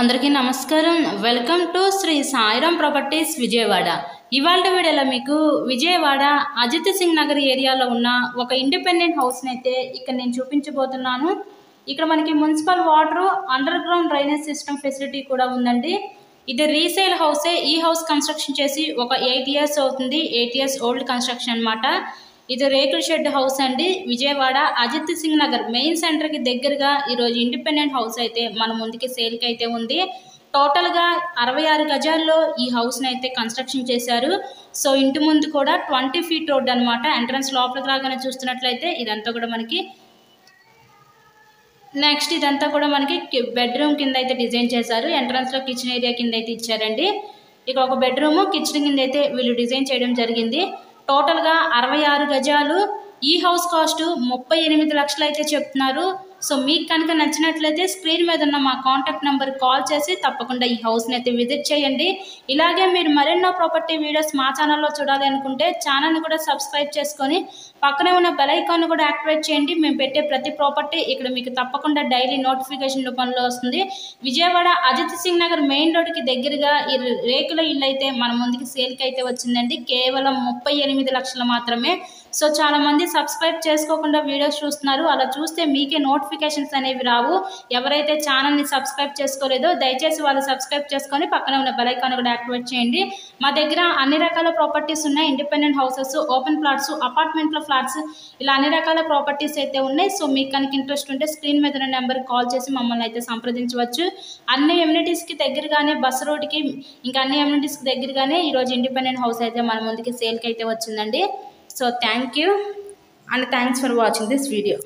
అందరికీ నమస్కారం. Welcome to Shri Sairam properties Vijayawada. ఇవాళ వీడియోలో మీకు విజయవాడ అజిత్ సింగ్ నగర్ ఏరియాలో ఉన్న ఒక ఇండిపెండెంట్ హౌస్ని అయితే ఇక్కడ నేను చూపించబోతున్నాను. ఇక్కడ మనకి municipal water, under ground drainage system facility కూడా ఉందండి. ఇది రీసేల్ హౌసే. ఈ హౌస్ కన్స్ట్రక్షన్ చేసి ఒక 8 years అవుతుంది. 8 years ఓల్డ్ కన్స్ట్రక్షన్ అనమాట. ఇది రేకుల షెడ్ హౌస్ అండి. విజయవాడ అజిత్ సింగ్ నగర్ మెయిన్ సెంటర్కి దగ్గరగా ఈరోజు ఇండిపెండెంట్ హౌస్ అయితే మన ముందుకి సేల్కి అయితే ఉంది. టోటల్గా 66 గజాల్లో ఈ హౌస్ని అయితే కన్స్ట్రక్షన్ చేశారు. సో ఇంటి ముందు కూడా 20 feet రోడ్ అనమాట. ఎంట్రన్స్ లోపలికి రాగానే చూస్తున్నట్లయితే ఇదంతా కూడా మనకి నెక్స్ట్ ఇదంతా కూడా మనకి బెడ్రూమ్ కింద అయితే డిజైన్ చేశారు. ఎంట్రన్స్లో కిచెన్ ఏరియా కింద అయితే ఇచ్చారండి. ఇక ఒక బెడ్రూమ్ కిచెన్ కింద అయితే వీళ్ళు డిజైన్ చేయడం జరిగింది. టోటల్గా 66 గజాలు. ఈ హౌస్ కాస్ట్ 38 లక్షలు అయితే చెప్తున్నారు. సో మీకు కనుక నచ్చినట్లయితే స్క్రీన్ మీద ఉన్న మా కాంటాక్ట్ నెంబర్ కాల్ చేసి తప్పకుండా ఈ హౌస్ని అయితే విజిట్ చేయండి. ఇలాగే మీరు మరెన్నో ప్రాపర్టీ వీడియోస్ మా ఛానల్లో చూడాలి అనుకుంటే ఛానల్ని కూడా సబ్స్క్రైబ్ చేసుకొని పక్కనే ఉన్న బెల్ ఐకాన్ కూడా యాక్టివేట్ చేయండి. మేము పెట్టే ప్రతి ప్రాపర్టీ ఇక్కడ మీకు తప్పకుండా డైలీ నోటిఫికేషన్ రూపంలో వస్తుంది. విజయవాడ అజిత్ సింగ్ నగర్ మెయిన్ రోడ్కి దగ్గరగా ఈ రేకుల ఇల్లు అయితే మన ముందుకి సేల్కి అయితే వచ్చిందండి. కేవలం 38 లక్షలు మాత్రమే. సో చాలామంది సబ్స్క్రైబ్ చేసుకోకుండా వీడియోస్ చూస్తున్నారు. అలా చూస్తే మీకే నోటిఫికేషన్స్ అనేవి రావు. ఎవరైతే ఛానల్ని సబ్స్క్రైబ్ చేసుకోలేదో దయచేసి వాళ్ళు సబ్స్క్రైబ్ చేసుకొని పక్కన ఉన్న బెల్ ఐకాన్ కూడా యాక్టివేట్ చేయండి. మా దగ్గర అన్ని రకాల ప్రాపర్టీస్ ఉన్నాయి. ఇండిపెండెంట్ హౌసెస్, ఓపెన్ ప్లాట్స్, అపార్ట్మెంట్లో ఫ్లాట్స్, ఇలా అన్ని రకాల ప్రాపర్టీస్ అయితే ఉన్నాయి. సో మీకు కనుక ఇంట్రెస్ట్ ఉంటే స్క్రీన్ మీద ఉన్న నెంబర్కి కాల్ చేసి మమ్మల్ని అయితే సంప్రదించవచ్చు. అన్ని ఎమ్యూనిటీస్కి దగ్గరగానే, బస్ రోడ్కి, ఇంకా అన్ని ఎమ్యూనిటీస్కి దగ్గరగానే ఈరోజు ఇండిపెండెంట్ హౌస్ అయితే మన ముందుకి సేల్కి అయితే వచ్చిందండి. So thank you and thanks for watching this video.